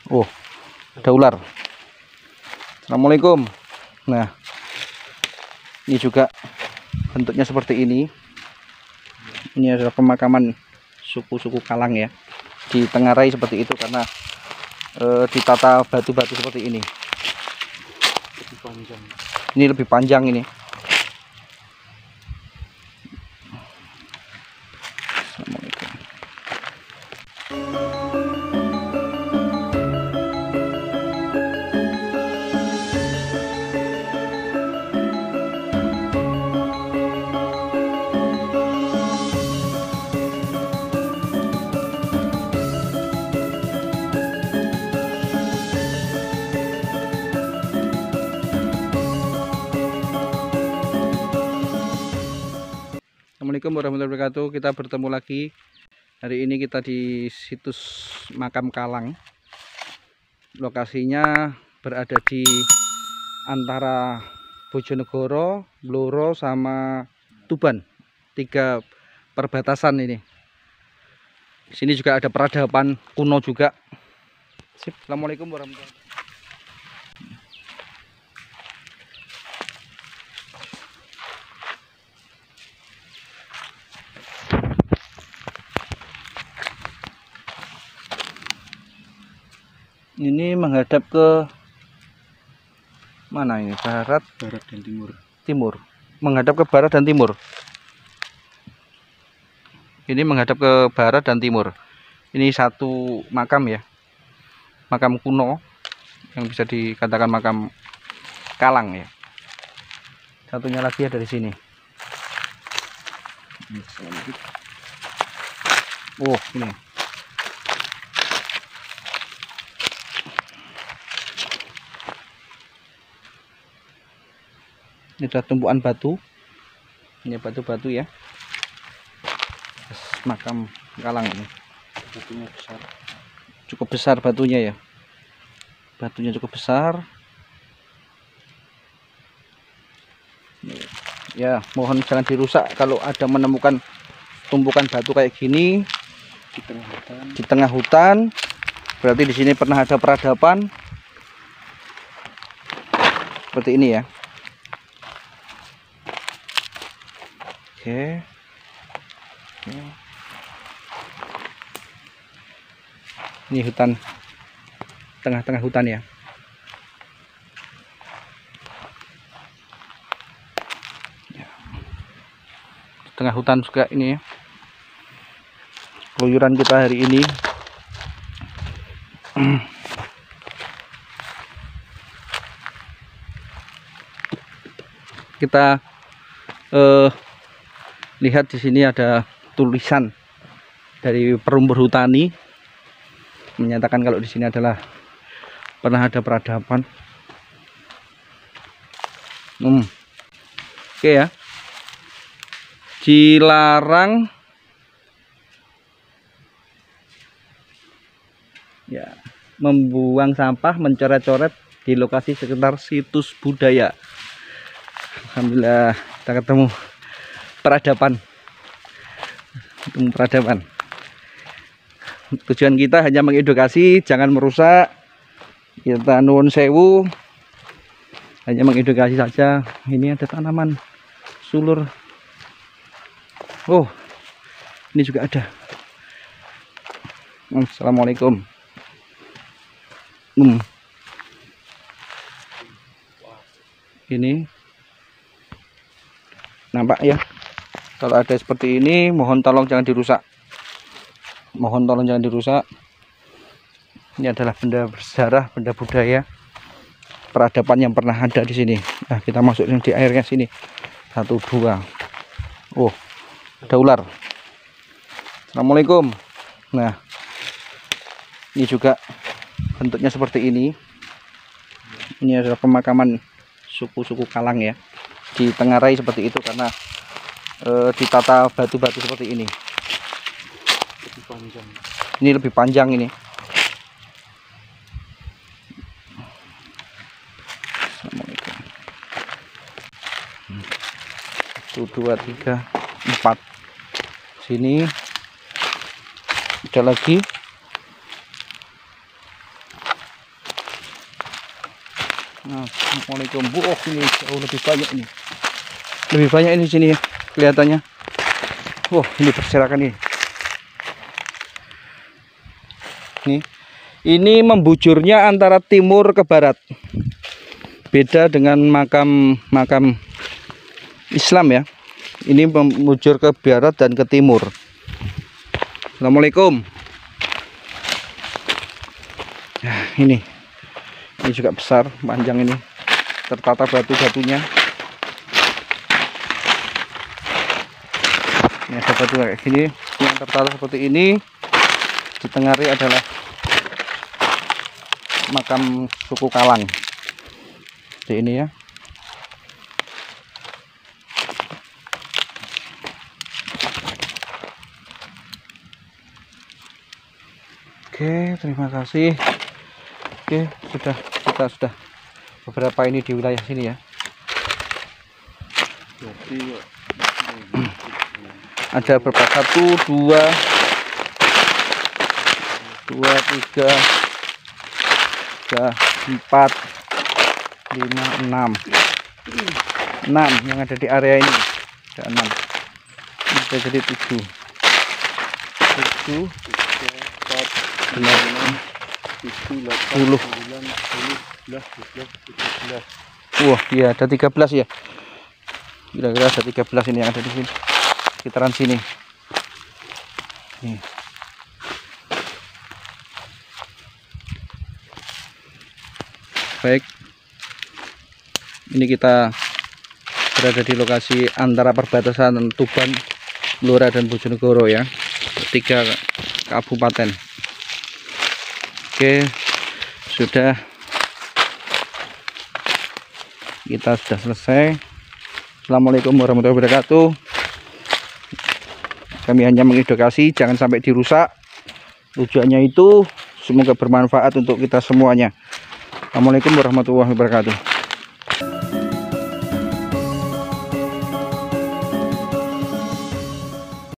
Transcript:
Oh, ada ular. Assalamualaikum. Nah, ini juga bentuknya seperti ini. Ini adalah pemakaman suku-suku Kalang ya. Ditengarai seperti itu karena ditata batu-batu seperti ini. Lebih panjang. Ini lebih panjang ini. Assalamualaikum. Assalamualaikum warahmatullahi wabarakatuh. Kita bertemu lagi. Hari ini kita di situs makam Kalang. Lokasinya berada di antara Bojonegoro, Blora sama Tuban. 3 perbatasan ini. Di sini juga ada peradaban kuno juga. Sip. Assalamualaikum warahmatullahi wabarakatuh. Ini menghadap ke mana ini? Barat Barat dan timur. Timur. Menghadap ke barat dan timur. Ini menghadap ke barat dan timur. Ini satu makam ya. Makam kuno yang bisa dikatakan makam Kalang ya. Satunya lagi ada di sini. Oh, ini. Ini adalah tumpuan batu. Ini batu-batu ya. Makam Kalang ini. Batunya besar. Cukup besar batunya ya. Batunya cukup besar. Ya, mohon jangan dirusak kalau ada menemukan tumpukan batu kayak gini Di tengah hutan. di tengah hutan. Berarti di sini pernah ada peradaban. Seperti ini ya. Oke. Ini hutan, tengah-tengah hutan ya. Tengah hutan juga ini ya. Keluyuran kita hari ini. Kita lihat di sini ada tulisan dari Perumbur Hutani menyatakan kalau di sini adalah pernah ada peradaban. Oke ya. Dilarang ya membuang sampah, mencoret-coret di lokasi sekitar situs budaya. Alhamdulillah kita ketemu peradaban. Tujuan kita hanya mengedukasi, jangan merusak. Kita nuwun sewu, hanya mengedukasi saja. Ini ada tanaman sulur. Oh, ini juga ada. Assalamualaikum. Ini nampak ya. Kalau ada seperti ini, mohon tolong jangan dirusak. Mohon tolong jangan dirusak. Ini adalah benda bersejarah, benda budaya, peradaban yang pernah ada di sini. Nah, kita masukin di airnya sini. 1, 2. Oh, ada ular. Assalamualaikum. Nah, ini juga bentuknya seperti ini. Ini adalah pemakaman suku-suku Kalang ya. Ditengarai seperti itu karena ditata batu-batu seperti ini. Lebih panjang. Ini lebih panjang ini. Assalamualaikum. 1, 2, 3, 4. Sini ada lagi. Assalamualaikum. Oh, ini jauh lebih banyak ini. Lebih banyak ini di sini ya kelihatannya. Wah, ini berserakan ini. Nih. Ini membujurnya antara timur ke barat. Beda dengan makam Islam ya. Ini membujur ke barat dan ke timur. Assalamualaikum. Nah, ini juga besar, panjang ini. Tertata batu-batunya. Ini ada batu kayak gini yang tertata seperti ini. Di tengah adalah makam suku Kalang. Seperti ini ya. Oke, terima kasih. Oke, kita sudah beberapa ini di wilayah sini ya. Ada berapa? 1, 2, 3, 4, 5, 6 yang ada di area ini. Ada 6. Ini bisa jadi 7, 10. Wah, iya ada 13 ya. Kira-kira ada 13 ini yang ada di sini. Sekitaran sini. Nih. Baik. Ini kita berada di lokasi antara perbatasan Tuban, Blora dan Bojonegoro ya. 3 kabupaten. Oke, kita sudah selesai. Assalamualaikum warahmatullahi wabarakatuh. Kami hanya mengedukasi, jangan sampai dirusak. Tujuannya itu semoga bermanfaat untuk kita semuanya. Assalamualaikum warahmatullahi wabarakatuh.